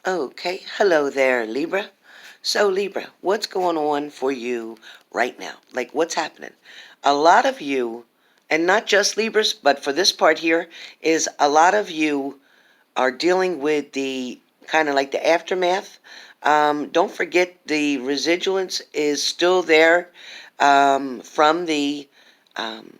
Okay, hello there, Libra. So, Libra, what's going on for you right now? Like, what's happening? A lot of you, and not just Libras, but for this part here, is a lot of you are dealing with the kind of like the aftermath. Don't forget the residuance is still there from the um,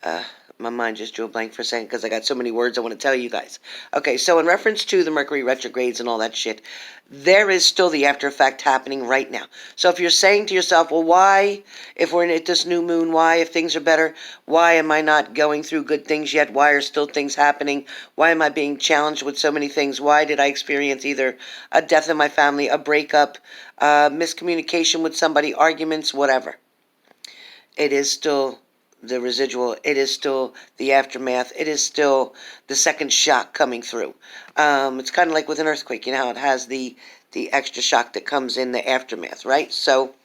uh, my mind just drew a blank for a second because I got so many words I want to tell you guys. Okay, so in reference to the Mercury retrogrades and all that shit, there is still the after effect happening right now. So if you're saying to yourself, well, why, if we're in this new moon, why, if things are better, why am I not going through good things yet? Why are still things happening? Why am I being challenged with so many things? Why did I experience either a death in my family, a breakup, miscommunication with somebody, arguments, whatever? It is still the residual, it is still the aftermath, it is still the second shock coming through. It's kind of like with an earthquake, you know how it has the extra shock that comes in the aftermath, right? So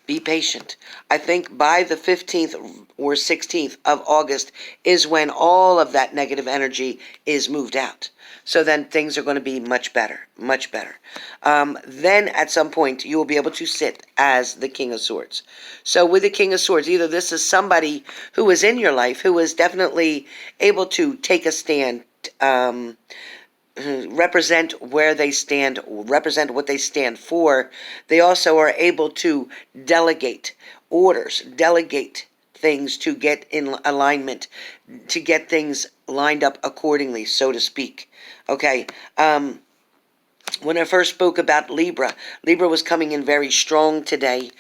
be patient. I think by the 15th or 16th of August is when all of that negative energy is moved out. So then things are going to be much better, much better. Then at some point you will be able to sit as the King of Swords. So with the King of Swords, either this is somebody who is in your life who is definitely able to take a stand, represent where they stand, represent what they stand for. They also are able to delegate orders, delegate things to get in alignment, to get things lined up accordingly, so to speak. Okay, when I first spoke about Libra, Libra was coming in very strong today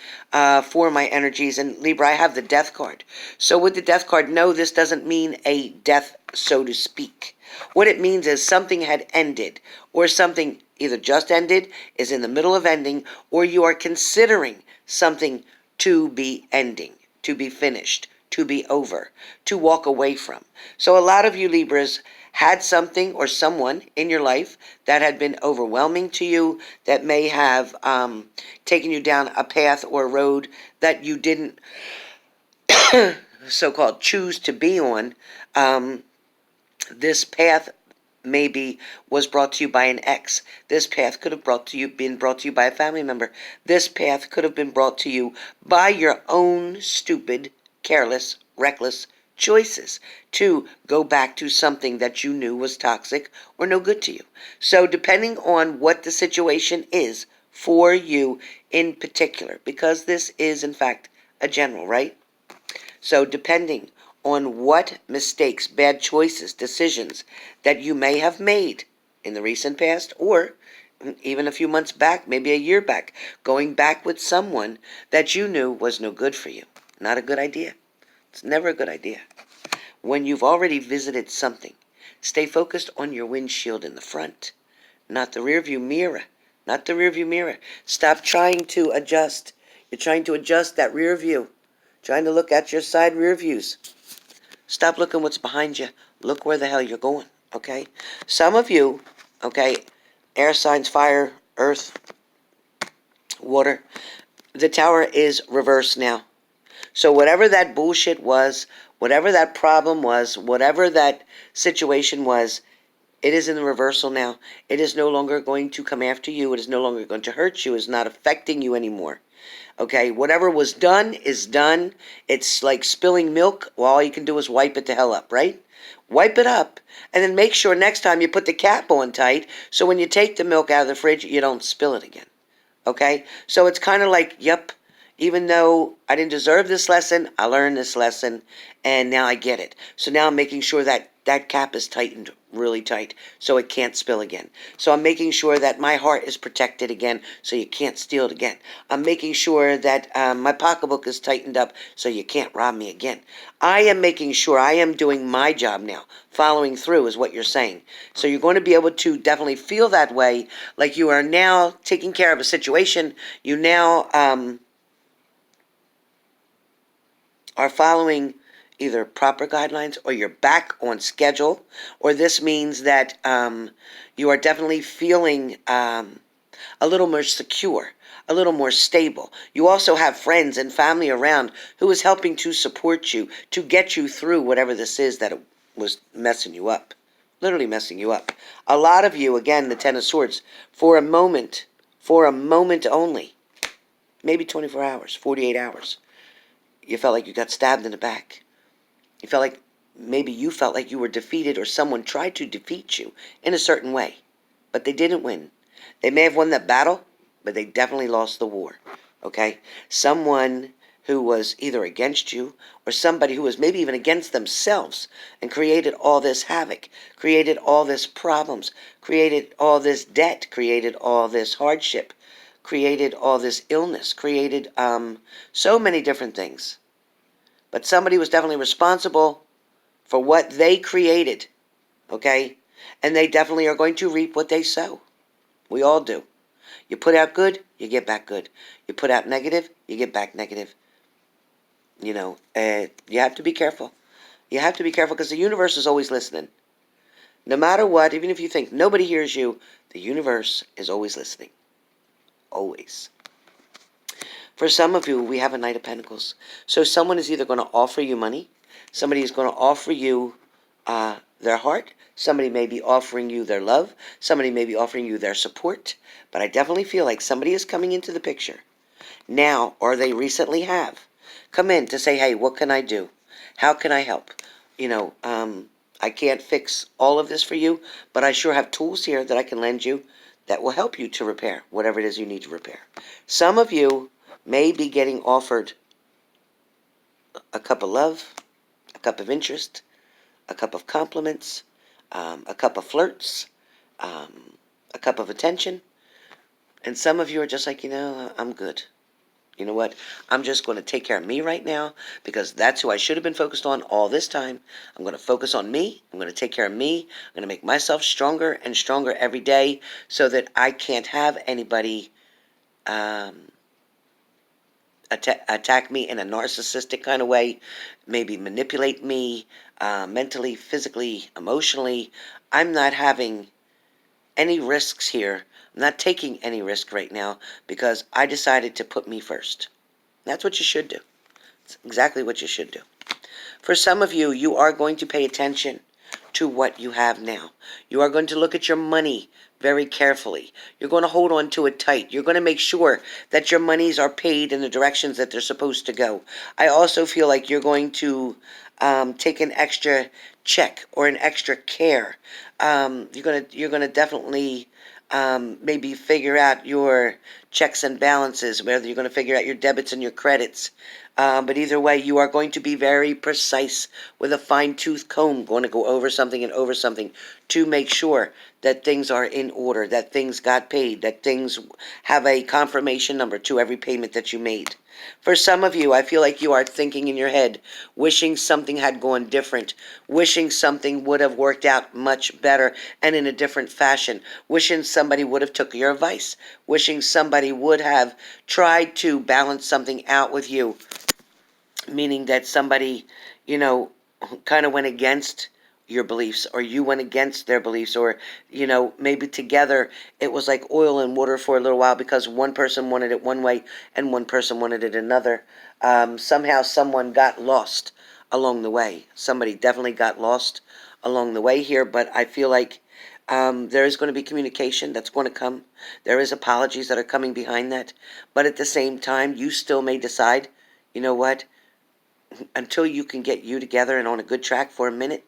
for my energies. And Libra, I have the death card. So with the death card, no, this doesn't mean a death, so to speak. What it means is something had ended, or something either just ended, is in the middle of ending, or you are considering something to be ending, to be finished, to be over, to walk away from. So a lot of you Libras had something or someone in your life that had been overwhelming to you, that may have taken you down a path or road that you didn't so-called choose to be on. This path maybe was brought to you by an ex. This path could have been brought to you by a family member. This path could have been brought to you by your own stupid, careless, reckless choices to go back to something that you knew was toxic or no good to you. So depending on what the situation is for you in particular, because this is in fact a general, right? So depending on what mistakes, bad choices, decisions that you may have made in the recent past, or even a few months back, maybe a year back, going back with someone that you knew was no good for you. Not a good idea. It's never a good idea. When you've already visited something, stay focused on your windshield in the front, not the rearview mirror. Not the rearview mirror. Stop trying to adjust. You're trying to adjust that rear view. Trying to look at your side rear views. Stop looking what's behind you. Look where the hell you're going, okay? Some of you, okay, air signs, fire, earth, water, the tower is reversed now. So whatever that bullshit was, whatever that problem was, whatever that situation was, it is in the reversal now. It is no longer going to come after you. It is no longer going to hurt you. It is not affecting you anymore. Okay, whatever was done is done. It's like spilling milk. Well, all you can do is wipe it the hell up, right? Wipe it up, and then make sure next time you put the cap on tight, so when you take the milk out of the fridge, you don't spill it again. Okay? So it's kind of like, yep, even though I didn't deserve this lesson, I learned this lesson, and now I get it. So now I'm making sure that that cap is tightened really tight so it can't spill again. So I'm making sure that my heart is protected again so you can't steal it again. I'm making sure that my pocketbook is tightened up so you can't rob me again. I am making sure I am doing my job now. Following through is what you're saying. So you're going to be able to definitely feel that way, like you are now taking care of a situation. You now are following either proper guidelines, or you're back on schedule, or this means that you are definitely feeling a little more secure, a little more stable. You also have friends and family around who is helping to support you, to get you through whatever this is that was messing you up. Literally messing you up. A lot of you, again, the Ten of Swords, for a moment only, maybe 24 hours, 48 hours, you felt like you got stabbed in the back. You felt like, maybe you felt like you were defeated, or someone tried to defeat you in a certain way. But they didn't win. They may have won that battle, but they definitely lost the war. Okay? Someone who was either against you, or somebody who was maybe even against themselves, and created all this havoc, created all this problems, created all this debt, created all this hardship, created all this illness, created so many different things. But somebody was definitely responsible for what they created, okay? And they definitely are going to reap what they sow. We all do. You put out good, you get back good. You put out negative, you get back negative. You know, you have to be careful. You have to be careful, because the universe is always listening. No matter what, even if you think nobody hears you, the universe is always listening. Always. For some of you, we have a Knight of Pentacles. So someone is either going to offer you money, somebody is going to offer you their heart, somebody may be offering you their love, somebody may be offering you their support, but I definitely feel like somebody is coming into the picture now, or they recently have come in to say, hey, what can I do? How can I help? You know, I can't fix all of this for you, but I sure have tools here that I can lend you that will help you to repair whatever it is you need to repair. Some of you may be getting offered a cup of love, a cup of interest, a cup of compliments, a cup of flirts, a cup of attention. And some of you are just like, you know, I'm good. You know what? I'm just going to take care of me right now, because that's who I should have been focused on all this time. I'm going to focus on me. I'm going to take care of me. I'm going to make myself stronger and stronger every day, so that I can't have anybody attack me in a narcissistic kind of way, maybe manipulate me mentally, physically, emotionally. I'm not having any risks here. I'm not taking any risk right now, because I decided to put me first. That's what you should do. It's exactly what you should do. For some of you, you are going to pay attention to what you have now. You are going to look at your money very carefully. You're going to hold on to it tight. You're going to make sure that your monies are paid in the directions that they're supposed to go. I also feel like you're going to take an extra check or an extra care. You're gonna definitely maybe figure out your checks and balances, whether you're going to figure out your debits and your credits. But either way, you are going to be very precise with a fine-tooth comb, going to go over something and over something to make sure that things are in order, that things got paid, that things have a confirmation number to every payment that you made. For some of you, I feel like you are thinking in your head, wishing something had gone different, wishing something would have worked out much better and in a different fashion, wishing somebody would have took your advice, wishing somebody would have tried to balance something out with you, meaning that somebody, you know, kind of went against your beliefs, or you went against their beliefs, or, you know, maybe together it was like oil and water for a little while, because one person wanted it one way and one person wanted it another. Somehow someone got lost along the way. Somebody definitely got lost along the way here, but I feel like there is going to be communication that's going to come. There is apologies that are coming behind that, but at the same time, you still may decide, you know what, until you can get you together and on a good track for a minute,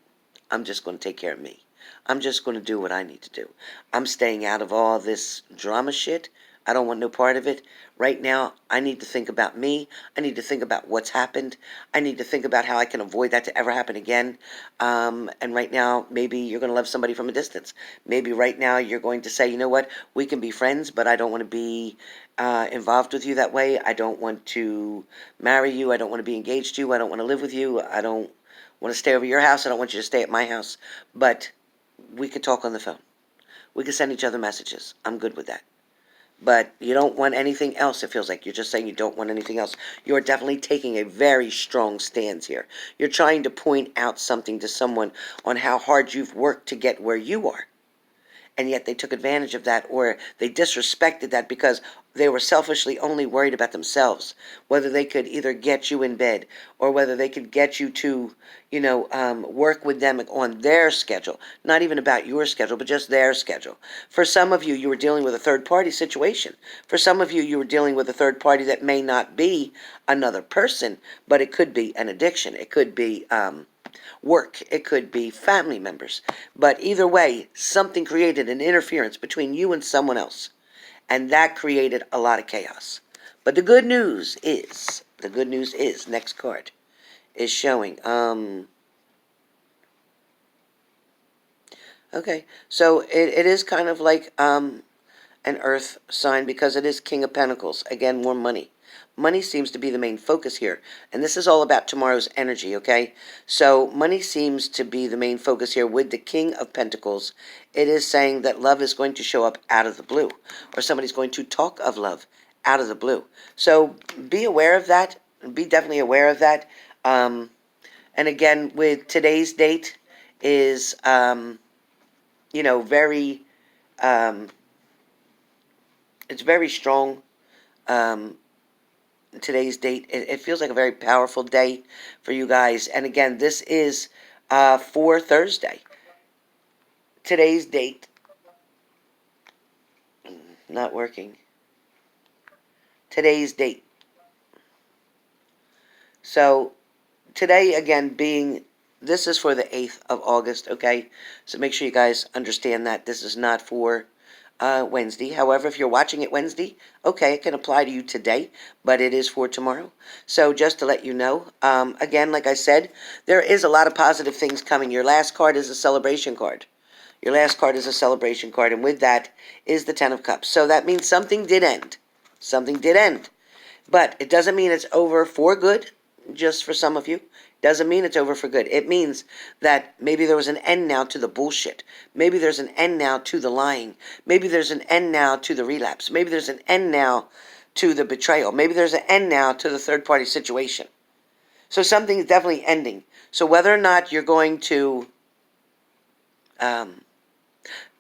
I'm just going to take care of me. I'm just going to do what I need to do. I'm staying out of all this drama shit. I don't want no part of it. Right now, I need to think about me. I need to think about what's happened. I need to think about how I can avoid that to ever happen again. And right now, maybe you're going to love somebody from a distance. Maybe right now you're going to say, you know what, we can be friends, but I don't want to be involved with you that way. I don't want to marry you. I don't want to be engaged to you. I don't want to live with you. I don't want to stay over your house. I don't want you to stay at my house. But we could talk on the phone. We could send each other messages. I'm good with that. But you don't want anything else, it feels like. You're just saying you don't want anything else. You're definitely taking a very strong stance here. You're trying to point out something to someone on how hard you've worked to get where you are. and yet they took advantage of that, or they disrespected that because they were selfishly only worried about themselves, whether they could either get you in bed or whether they could get you to, work with them on their schedule, not even about your schedule, but just their schedule. For some of you, you were dealing with a third-party situation. For some of you, you were dealing with a third party that may not be another person, but it could be an addiction. It could be work. It could be family members. But either way, something created an interference between you and someone else. And that created a lot of chaos. But the good news is, next card is showing, okay, so it is kind of like, an earth sign because it is King of Pentacles. Again, more money. Money seems to be the main focus here. And this is all about tomorrow's energy, okay? So money seems to be the main focus here with the King of Pentacles. It is saying that love is going to show up out of the blue. Or somebody's going to talk of love out of the blue. So be aware of that. Be definitely aware of that. And again, with today's date is, very, it's very strong. Today's date, it feels like a very powerful day for you guys. And again, this is for Thursday. Today's date, not working. Today's date. So today, again, this is for the 8th of August, okay? So make sure you guys understand that this is not for Wednesday. However, if you're watching it Wednesday, okay, it can apply to you today, but it is for tomorrow. So just to let you know, again, like I said, there is a lot of positive things coming. Your last card is a celebration card. Your last card is a celebration card, and with that is the Ten of Cups. So that means something did end. Something did end. But it doesn't mean it's over for good, just for some of you. Doesn't mean it's over for good. It means that maybe there was an end now to the bullshit. Maybe there's an end now to the lying. Maybe there's an end now to the relapse. Maybe there's an end now to the betrayal. Maybe there's an end now to the third-party situation. So something is definitely ending. So whether or not you're going to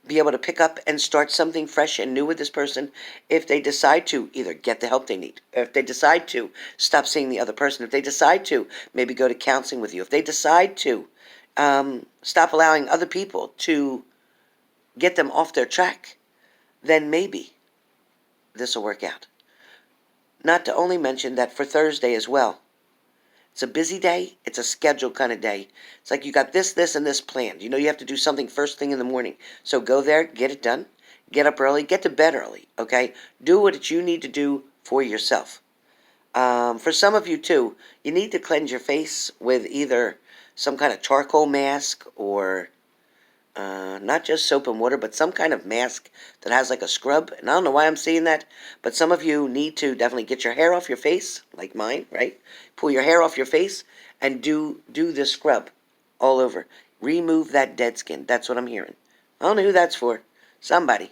be able to pick up and start something fresh and new with this person, if they decide to either get the help they need, or if they decide to stop seeing the other person, if they decide to maybe go to counseling with you, if they decide to stop allowing other people to get them off their track, then maybe this will work out. Not to only mention that for Thursday as well, it's a busy day. It's a scheduled kind of day. It's like you got this, this, and this planned. You know you have to do something first thing in the morning. So go there, get it done, get up early, get to bed early, okay? Do what you need to do for yourself. For some of you, too, you need to cleanse your face with either some kind of charcoal mask or not just soap and water, but some kind of mask that has like a scrub. And I don't know why I'm seeing that, but some of you need to definitely get your hair off your face, like mine, right? Pull your hair off your face and do this scrub all over. Remove that dead skin. That's what I'm hearing. I don't know who that's for. Somebody.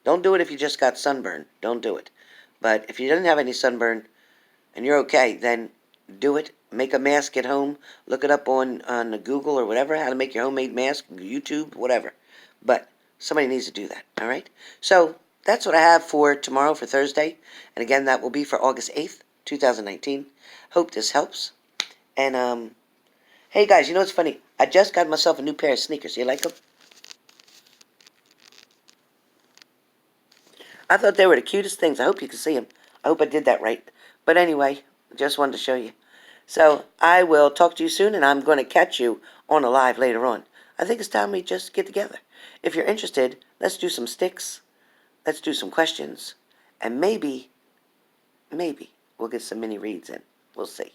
Don't do it if you just got sunburn. Don't do it. But if you didn't have any sunburn and you're okay, then do it. Make a mask at home. Look it up on Google or whatever, how to make your homemade mask, YouTube, whatever. But somebody needs to do that, all right? So that's what I have for tomorrow, for Thursday. And again, that will be for August 8th, 2019. Hope this helps. And, hey guys, you know what's funny? I just got myself a new pair of sneakers. You like them? I thought they were the cutest things. I hope you can see them. I hope I did that right. But anyway, just wanted to show you. So I will talk to you soon, and I'm going to catch you on a live later on. I think it's time we just get together. If you're interested, let's do some sticks. Let's do some questions. And maybe we'll get some mini reads in. We'll see.